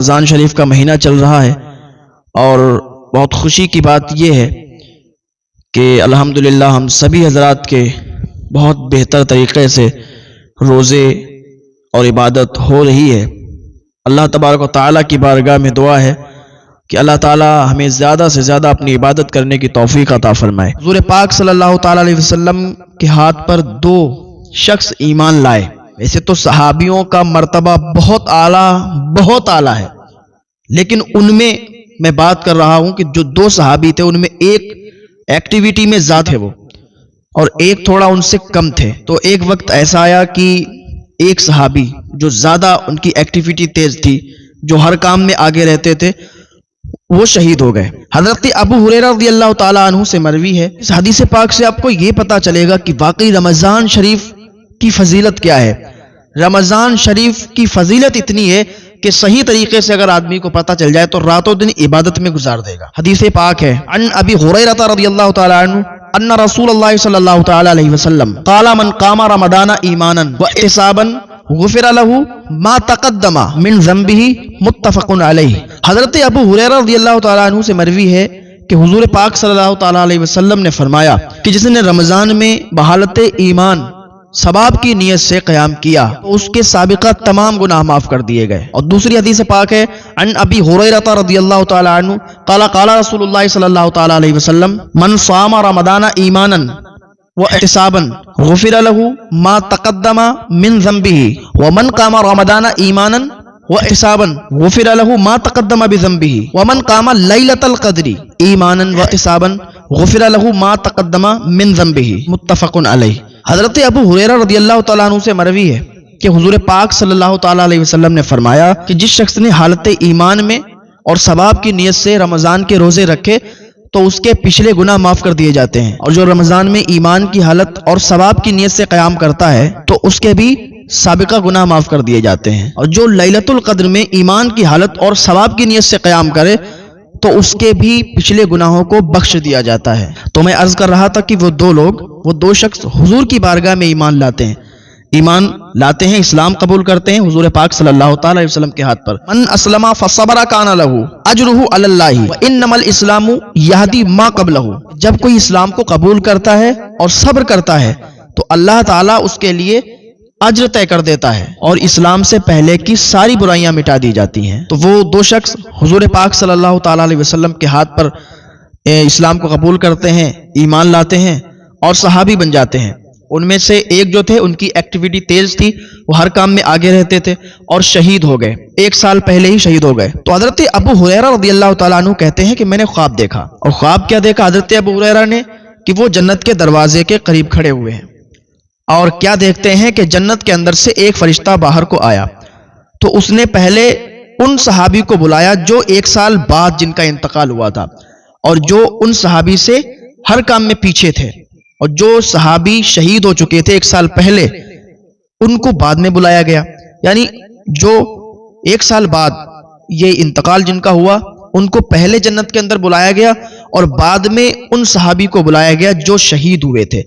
رمضان شریف کا مہینہ چل رہا ہے اور بہت خوشی کی بات یہ ہے کہ الحمدللہ ہم سبھی حضرات کے بہت بہتر طریقے سے روزے اور عبادت ہو رہی ہے۔ اللہ تبارک و تعالیٰ کی بارگاہ میں دعا ہے کہ اللہ تعالیٰ ہمیں زیادہ سے زیادہ اپنی عبادت کرنے کی توفیق عطا فرمائے۔ حضور پاک صلی اللہ تعالیٰ علیہ وسلم کے ہاتھ پر دو شخص ایمان لائے۔ ویسے تو صحابیوں کا مرتبہ بہت اعلیٰ ہے، لیکن ان میں بات کر رہا ہوں کہ جو دو صحابی تھے ان میں ایک ایکٹیویٹی میں زیادہ تھے وہ، اور ایک تھوڑا ان سے کم تھے۔ تو ایک وقت ایسا آیا کہ ایک صحابی جو زیادہ ان کی ایکٹیویٹی تیز تھی، جو ہر کام میں آگے رہتے تھے، وہ شہید ہو گئے۔ حضرت ابو ہریرہ رضی اللہ تعالیٰ عنہ سے مروی ہے، اس حدیث پاک سے آپ کو یہ پتا چلے گا کہ واقعی رمضان شریف کی فضیلت کیا ہے۔ رمضان شریف کی فضیلت اتنی ہے کہ صحیح طریقے سے اگر آدمی کو پتہ چل جائے تو رات و دن عبادت میں گزار دے گا۔ حدیث پاک ہے، عن ابی ہریرہ رضی اللہ تعالی عنہ ان رسول اللہ صلی اللہ تعالی علیہ وسلم قال من قام رمضان ایمانا واحتسابا غفر له ما تقدم من ذنبه متفق علیہ۔ حضرت ابو ہریرہ رضی اللہ تعالی عنہ سے مروی ہے کہ حضور پاک صلی اللہ تعالی علیہ وسلم نے فرمایا کہ جس نے رمضان میں بحالت ایمان ثواب کی نیت سے قیام کیا تو اس کے سابقہ تمام گناہ معاف کر دیے گئے۔ اور دوسری حدیث پاک ہے، عن ابی ہریرہ رضی اللہ تعالی عنہ قال قال رسول اللہ صلی اللہ تعالی علیہ وسلم من صام رمضان ایمانا واحتسابا غفر له ما تقدم من ذنبه ومن قام رمضان ایمانا واحتسابا غفر له ما تقدم بذنبه ومن قام ليلة القدر ایمانا واحتسابا غفر له ما تقدم من ذنبه متفق علیہ۔ حضرت ابو ہریرہ رضی اللہ تعالیٰ عنہ سے مروی ہے کہ حضور پاک صلی اللہ تعالیٰ علیہ وسلم نے فرمایا کہ جس شخص نے حالت ایمان میں اور ثواب کی نیت سے رمضان کے روزے رکھے تو اس کے پچھلے گناہ معاف کر دیے جاتے ہیں، اور جو رمضان میں ایمان کی حالت اور ثواب کی نیت سے قیام کرتا ہے تو اس کے بھی سابقہ گناہ معاف کر دیے جاتے ہیں، اور جو لیلۃ القدر میں ایمان کی حالت اور ثواب کی نیت سے قیام کرے تو اس کے بھی پچھلے گناہوں کو بخش دیا جاتا ہے۔ تو میں عرض کر رہا تھا کہ وہ دو شخص حضور کی بارگاہ میں ایمان لاتے ہیں، اسلام قبول کرتے ہیں حضور پاک صلی اللہ تعالی علیہ وسلم کے ہاتھ پر۔ من اسلم فصبر کان له اجرہ علی اللہ وانما الاسلام یہدی ما قبلہ۔ جب کوئی اسلام کو قبول کرتا ہے اور صبر کرتا ہے تو اللہ تعالیٰ اس کے لیے اجر طے کر دیتا ہے اور اسلام سے پہلے کی ساری برائیاں مٹا دی جاتی ہیں۔ تو وہ دو شخص حضور پاک صلی اللہ تعالی علیہ وسلم کے ہاتھ پر اسلام کو قبول کرتے ہیں، ایمان لاتے ہیں اور صحابی بن جاتے ہیں۔ ان میں سے ایک جو تھے ان کی ایکٹیویٹی تیز تھی، وہ ہر کام میں آگے رہتے تھے اور شہید ہو گئے، 1 سال پہلے ہی شہید ہو گئے۔ تو حضرت ابو ہریرہ رضی اللہ تعالیٰ عنہ کہتے ہیں کہ میں نے خواب دیکھا، اور خواب کیا دیکھا حضرت ابو ہریرہ نے کہ وہ جنت کے دروازے کے قریب کھڑے ہوئے ہیں، اور کیا دیکھتے ہیں کہ جنت کے اندر سے ایک فرشتہ باہر کو آیا، تو اس نے پہلے ان صحابی کو بلایا جو 1 سال بعد جن کا انتقال ہوا تھا، اور جو ان صحابی سے ہر کام میں پیچھے تھے، اور جو صحابی شہید ہو چکے تھے 1 سال پہلے ان کو بعد میں بلایا گیا۔ یعنی جو 1 سال بعد یہ انتقال جن کا ہوا ان کو پہلے جنت کے اندر بلایا گیا، اور بعد میں ان صحابی کو بلایا گیا جو شہید ہوئے تھے۔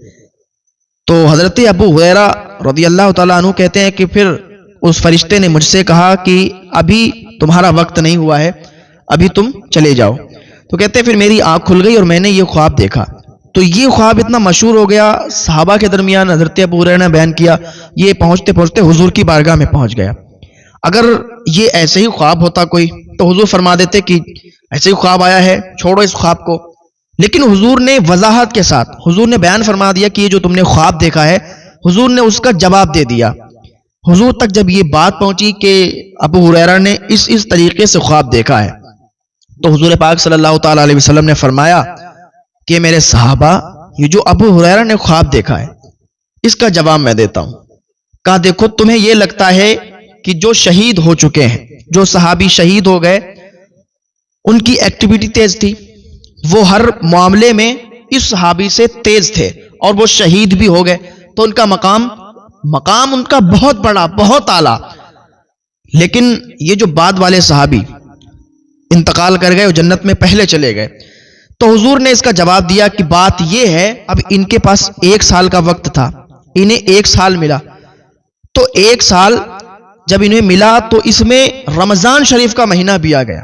تو حضرت ابو ہریرہ رضی اللہ تعالیٰ عنہ کہتے ہیں کہ پھر اس فرشتے نے مجھ سے کہا کہ ابھی تمہارا وقت نہیں ہوا ہے، ابھی تم چلے جاؤ۔ تو کہتے ہیں پھر میری آنکھ کھل گئی اور میں نے یہ خواب دیکھا۔ تو یہ خواب اتنا مشہور ہو گیا صحابہ کے درمیان، حضرت ابو ہریرہ نے بیان کیا، یہ پہنچتے پہنچتے حضور کی بارگاہ میں پہنچ گیا۔ اگر یہ ایسے ہی خواب ہوتا کوئی تو حضور فرما دیتے کہ ایسے ہی خواب آیا ہے، چھوڑو اس خواب کو، لیکن حضور نے وضاحت کے ساتھ حضور نے بیان فرما دیا کہ یہ جو تم نے خواب دیکھا ہے، حضور نے اس کا جواب دے دیا۔ حضور تک جب یہ بات پہنچی کہ ابو ہریرہ نے اس طریقے سے خواب دیکھا ہے، تو حضور پاک صلی اللہ تعالی علیہ وسلم نے فرمایا کہ میرے صحابہ، یہ جو ابو ہریرہ نے خواب دیکھا ہے اس کا جواب میں دیتا ہوں۔ کہا دیکھو تمہیں یہ لگتا ہے کہ جو شہید ہو چکے ہیں، جو صحابی شہید ہو گئے، ان کی ایکٹیویٹی تیز تھی، وہ ہر معاملے میں اس صحابی سے تیز تھے اور وہ شہید بھی ہو گئے، تو ان کا مقام ان کا بہت بڑا، بہت اعلیٰ۔ لیکن یہ جو بعد والے صحابی انتقال کر گئے اور جنت میں پہلے چلے گئے، تو حضور نے اس کا جواب دیا کہ بات یہ ہے، اب ان کے پاس 1 سال کا وقت تھا، انہیں 1 سال ملا، تو 1 سال جب انہیں ملا تو اس میں رمضان شریف کا مہینہ بھی آ گیا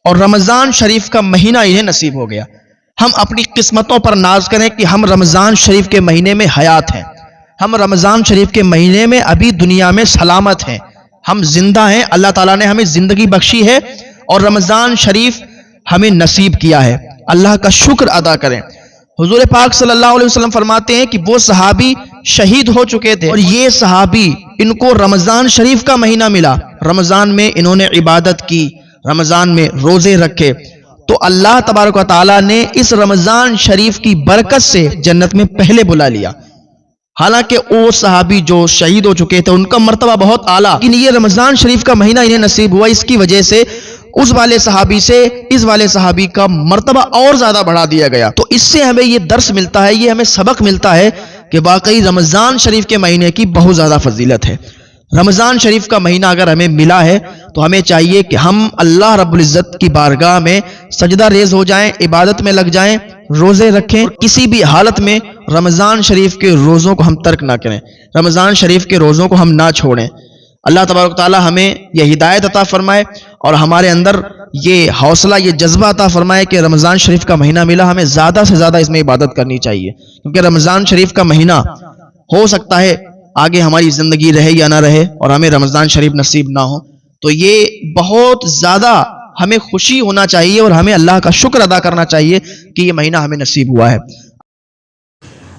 اور رمضان شریف کا مہینہ انہیں نصیب ہو گیا۔ ہم اپنی قسمتوں پر ناز کریں کہ ہم رمضان شریف کے مہینے میں حیات ہیں، ہم رمضان شریف کے مہینے میں ابھی دنیا میں سلامت ہیں، ہم زندہ ہیں، اللہ تعالیٰ نے ہمیں زندگی بخشی ہے اور رمضان شریف ہمیں نصیب کیا ہے۔ اللہ کا شکر ادا کریں۔ حضور پاک صلی اللہ علیہ وسلم فرماتے ہیں کہ وہ صحابی شہید ہو چکے تھے اور یہ صحابی ان کو رمضان شریف کا مہینہ ملا، رمضان میں انہوں نے عبادت کی، رمضان میں روزے رکھے، تو اللہ تبارک و تعالیٰ نے اس رمضان شریف کی برکت سے جنت میں پہلے بلا لیا۔ حالانکہ وہ صحابی جو شہید ہو چکے تھے ان کا مرتبہ بہت اعلیٰ، لیکن یہ رمضان شریف کا مہینہ انہیں نصیب ہوا، اس کی وجہ سے اس والے صحابی سے اس والے صحابی کا مرتبہ اور زیادہ بڑھا دیا گیا۔ تو اس سے ہمیں یہ درس ملتا ہے، یہ ہمیں سبق ملتا ہے کہ واقعی رمضان شریف کے مہینے کی بہت زیادہ فضیلت ہے۔ رمضان شریف کا مہینہ اگر ہمیں ملا ہے تو ہمیں چاہیے کہ ہم اللہ رب العزت کی بارگاہ میں سجدہ ریز ہو جائیں، عبادت میں لگ جائیں، روزے رکھیں، اور کسی بھی حالت میں رمضان شریف کے روزوں کو ہم ترک نہ کریں، رمضان شریف کے روزوں کو ہم نہ چھوڑیں۔ اللہ تبارک تعالی ہمیں یہ ہدایت عطا فرمائے اور ہمارے اندر یہ حوصلہ، یہ جذبہ عطا فرمائے کہ رمضان شریف کا مہینہ ملا، ہمیں زیادہ سے زیادہ اس میں عبادت کرنی چاہیے، کیونکہ رمضان شریف کا مہینہ ہو سکتا ہے آگے ہماری زندگی رہے یا نہ رہے اور ہمیں رمضان شریف نصیب نہ ہو، تو یہ بہت زیادہ ہمیں خوشی ہونا چاہیے اور ہمیں اللہ کا شکر ادا کرنا چاہیے کہ یہ مہینہ ہمیں نصیب ہوا ہے۔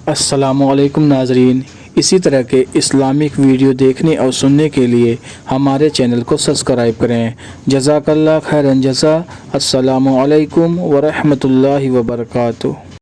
السلام علیکم ناظرین، اسی طرح کے اسلامک ویڈیو دیکھنے اور سننے کے لیے ہمارے چینل کو سبسکرائب کریں۔ جزاک اللہ خیرن جزا۔ السلام علیکم ورحمۃ اللہ وبرکاتہ۔